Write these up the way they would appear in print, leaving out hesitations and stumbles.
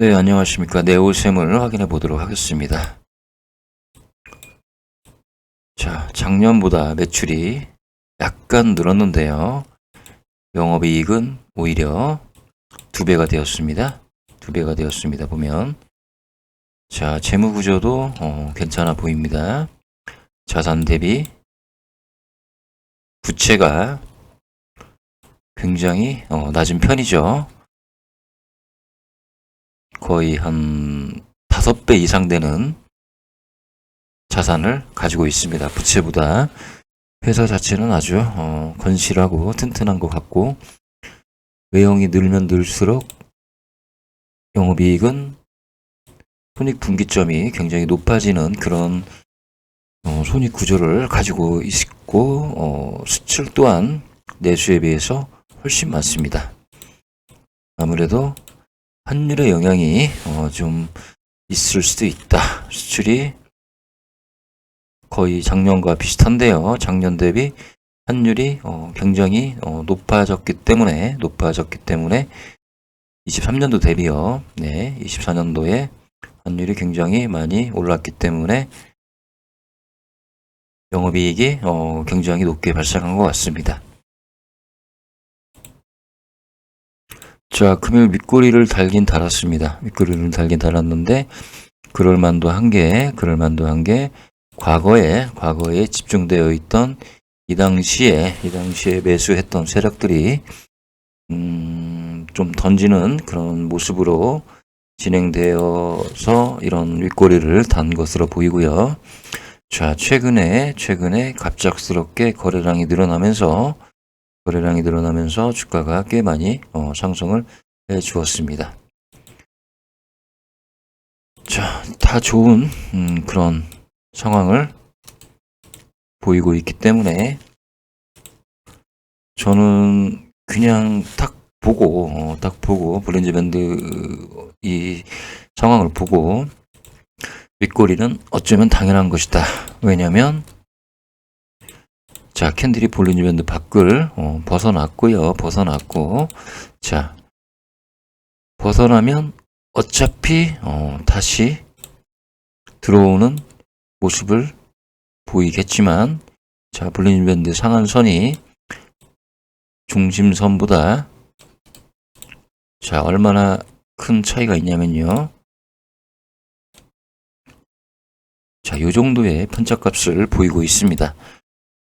네, 안녕하십니까. 네오셈을 확인해 보도록 하겠습니다. 자, 작년보다 매출이 약간 늘었는데요. 영업이익은 오히려 2배가 되었습니다. 2배가 되었습니다. 보면. 자, 재무구조도 괜찮아 보입니다. 자산 대비 부채가 굉장히 낮은 편이죠. 거의 한 5배 이상 되는 자산을 가지고 있습니다. 부채보다. 회사 자체는 아주 건실하고 튼튼한 것 같고, 외형이 늘면 늘수록 영업이익은 손익분기점이 굉장히 높아지는 그런 손익 구조를 가지고 있고, 수출 또한 내수에 비해서 훨씬 많습니다. 아무래도 환율의 영향이 좀 있을 수도 있다. 수출이 거의 작년과 비슷한데요. 작년 대비 환율이 굉장히 높아졌기 때문에 23년도 대비요. 네, 24년도에 환율이 굉장히 많이 올랐기 때문에 영업이익이 굉장히 높게 발생한 것 같습니다. 자, 금일 윗꼬리를 달긴 달았습니다. 윗꼬리를 달긴 달았는데 그럴만도 한 게 과거에 집중되어 있던 이 당시에 매수했던 세력들이 좀 던지는 그런 모습으로 진행되어서 이런 윗꼬리를 단 것으로 보이고요. 자, 최근에 갑작스럽게 거래량이 늘어나면서 주가가 꽤 많이 상승을 해 주었습니다. 자, 다 좋은 그런 상황을 보이고 있기 때문에 저는 그냥 딱 보고 브랜드 밴드 이 상황을 보고 윗꼬리는 어쩌면 당연한 것이다. 왜냐면 자, 캔들이 볼린저 밴드 밖을 벗어났고요. 자, 벗어나면 어차피 다시 들어오는 모습을 보이겠지만, 자, 볼린저 밴드 상한선이 중심선보다 자, 얼마나 큰 차이가 있냐면요. 자, 요 정도의 편차값을 보이고 있습니다.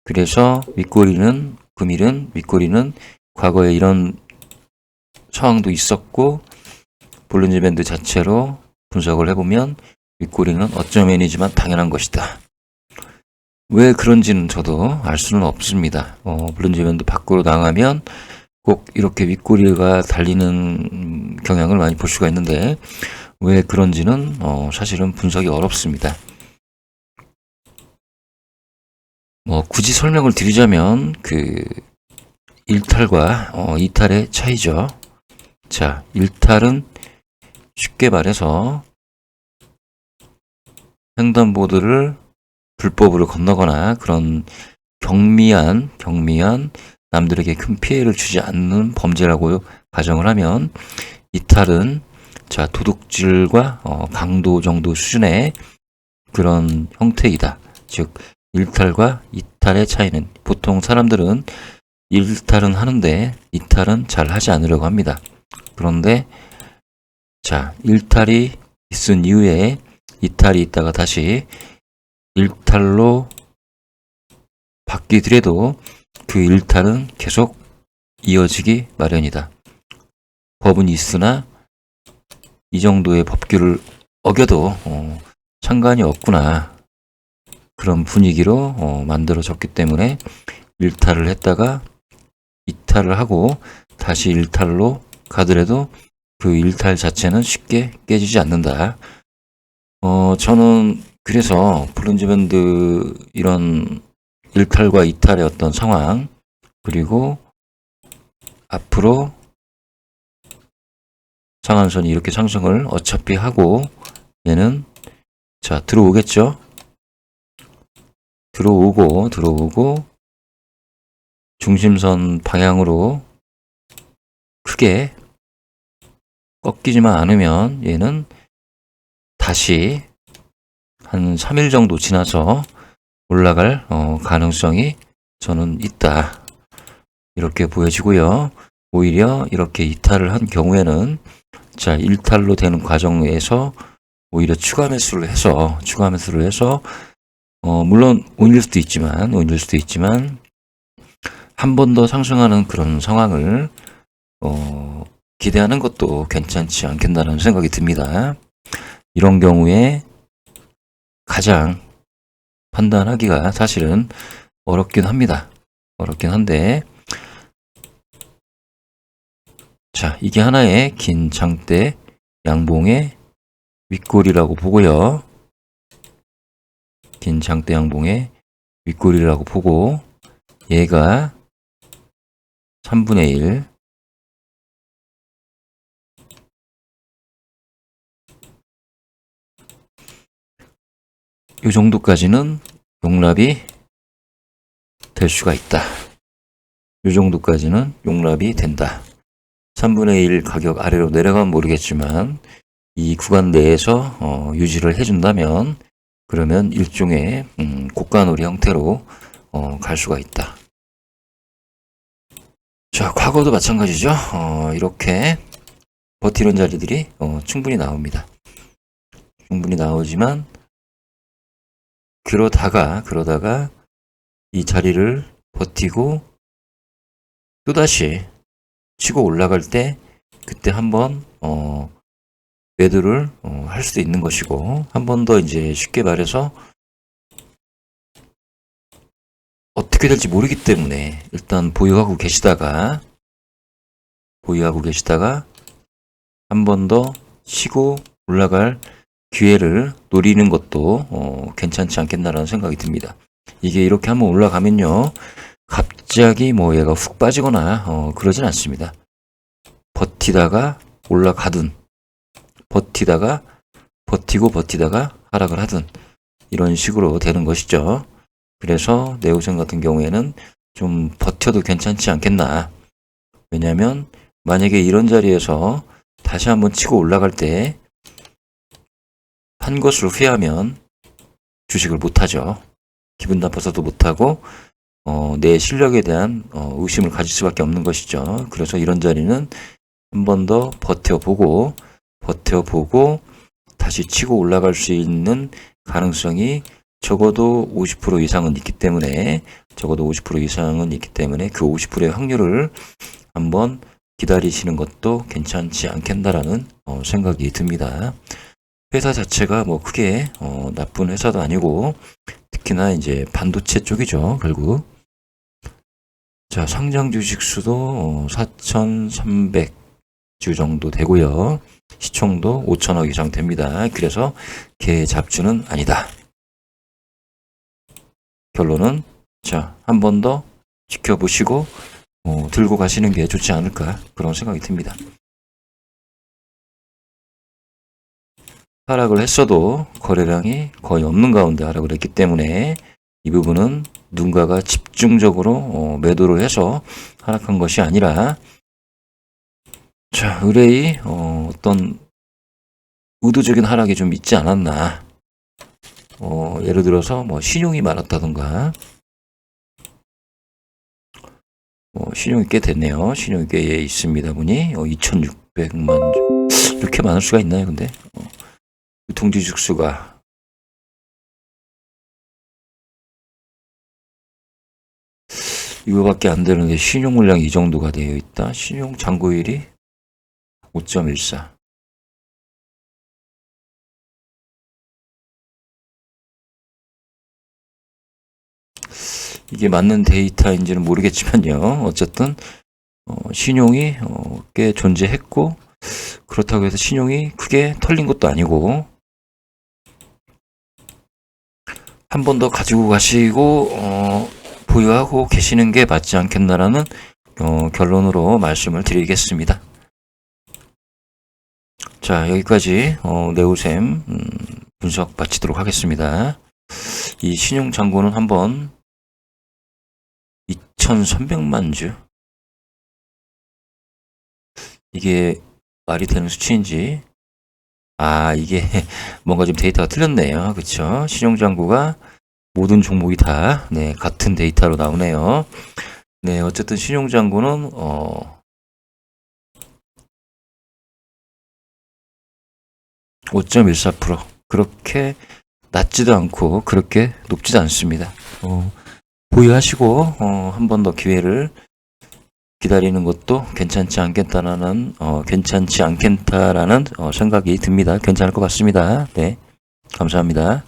그래서 금일은 윗꼬리는 과거에 이런 상황도 있었고, 볼린저 밴드 자체로 분석을 해보면 윗꼬리는 어쩌면이지만 당연한 것이다. 왜 그런지는 저도 알 수는 없습니다. 볼린저 밴드 밖으로 나가면 꼭 이렇게 윗꼬리가 달리는 경향을 많이 볼 수가 있는데 왜 그런지는 사실은 분석이 어렵습니다. 굳이 설명을 드리자면 그 일탈과 이탈의 차이죠. 자, 일탈은 쉽게 말해서 횡단보도를 불법으로 건너거나 그런 경미한 남들에게 큰 피해를 주지 않는 범죄라고 가정을 하면, 이탈은 자, 도둑질과 강도 정도 수준의 그런 형태이다. 즉 일탈과 이탈의 차이는, 보통 사람들은 일탈은 하는데 이탈은 잘 하지 않으려고 합니다. 그런데 자, 일탈이 있은 이후에 이탈이 있다가 다시 일탈로 바뀌더라도 그 일탈은 계속 이어지기 마련이다. 법은 있으나 이 정도의 법규를 어겨도 상관이 없구나, 그런 분위기로 만들어졌기 때문에 일탈을 했다가 이탈을 하고 다시 일탈로 가더라도 그 일탈 자체는 쉽게 깨지지 않는다. 저는 그래서 볼린저 밴드 이런 일탈과 이탈의 어떤 상황, 그리고 앞으로 상한선이 이렇게 상승을 어차피 하고 얘는 자, 들어오겠죠. 들어오고 중심선 방향으로 크게 꺾이지만 않으면 얘는 다시 한 3일 정도 지나서 올라갈 가능성이 저는 있다. 이렇게 보여지고요. 오히려 이렇게 이탈을 한 경우에는 자, 일탈로 되는 과정에서 오히려 추가 매수를 해서 물론 온일 수도 있지만 한 번 더 상승하는 그런 상황을 기대하는 것도 괜찮지 않겠나라는 생각이 듭니다. 이런 경우에 가장 판단하기가 사실은 어렵긴 합니다. 어렵긴 한데, 자, 이게 하나의 긴 장대 양봉의 윗골이라고 보고요. 긴 장대 양봉의 윗골이라고 보고, 얘가 3분의 1, 이 정도까지는 용납이 될 수가 있다. 이 정도까지는 용납이 된다. 3분의 1 가격 아래로 내려가면 모르겠지만 이 구간 내에서 유지를 해준다면 그러면 일종의 고가놀이 형태로 갈 수가 있다. 자, 과거도 마찬가지죠. 이렇게 버티는 자리들이 충분히 나옵니다. 충분히 나오지만 그러다가 이 자리를 버티고 또다시 치고 올라갈 때 그때 한번 매도를 할 수도 있는 것이고, 한 번 더 이제 쉽게 말해서 어떻게 될지 모르기 때문에 일단 보유하고 계시다가 한 번 더 치고 올라갈 기회를 노리는 것도 괜찮지 않겠나라는 생각이 듭니다. 이게 이렇게 한번 올라가면요, 갑자기 뭐 얘가 훅 빠지거나 그러진 않습니다. 버티다가 올라가든 버티다가 하락을 하든 이런 식으로 되는 것이죠. 그래서 네오셈 같은 경우에는 좀 버텨도 괜찮지 않겠나. 왜냐하면 만약에 이런 자리에서 다시 한번 치고 올라갈 때 한 것을 후회하면 주식을 못하죠. 기분 나빠서도 못하고 내 실력에 대한 의심을 가질 수밖에 없는 것이죠. 그래서 이런 자리는 한 번 더 버텨보고 다시 치고 올라갈 수 있는 가능성이 적어도 50% 이상은 있기 때문에 그 50%의 확률을 한번 기다리시는 것도 괜찮지 않겠나라는 생각이 듭니다. 회사 자체가 뭐 크게 나쁜 회사도 아니고 특히나 이제 반도체 쪽이죠, 결국. 자, 상장 주식 수도 4,300주 정도 되고요. 시총도 5천억 이상 됩니다. 그래서 개잡주는 아니다. 결론은 자, 한 번 더 지켜보시고 들고 가시는 게 좋지 않을까 그런 생각이 듭니다. 하락을 했어도 거래량이 거의 없는 가운데 하락을 했기 때문에 이 부분은 누군가가 집중적으로 매도를 해서 하락한 것이 아니라 자, 의뢰의 어떤 의도적인 하락이 좀 있지 않았나. 예를 들어서 뭐 신용이 많았다던가 신용이 꽤 됐네요. 신용이 꽤 있습니다. 보니 2,600만 주. 이렇게 많을 수가 있나요? 근데 유통주식 수가 이거밖에 안 되는데 신용 물량이 이 정도가 되어 있다. 신용 잔고일이 5.14. 이게 맞는 데이터인지는 모르겠지만요. 어쨌든 신용이 꽤 존재했고 그렇다고 해서 신용이 크게 털린 것도 아니고 한 번 더 가지고 가시고 보유하고 계시는 게 맞지 않겠나라는 결론으로 말씀을 드리겠습니다. 자, 여기까지 네오셈 분석 마치도록 하겠습니다. 이 신용 잔고는 한번 2,300만 주. 이게 말이 되는 수치인지. 아, 이게 뭔가 좀 데이터가 틀렸네요. 그쵸? 신용장구가 모든 종목이 다, 네, 같은 데이터로 나오네요. 네, 어쨌든 신용장구는, 5.14%. 그렇게 낮지도 않고, 그렇게 높지도 않습니다. 보유하시고, 한 번 더 기회를 기다리는 것도 괜찮지 않겠다라는 생각이 듭니다. 괜찮을 것 같습니다. 네. 감사합니다.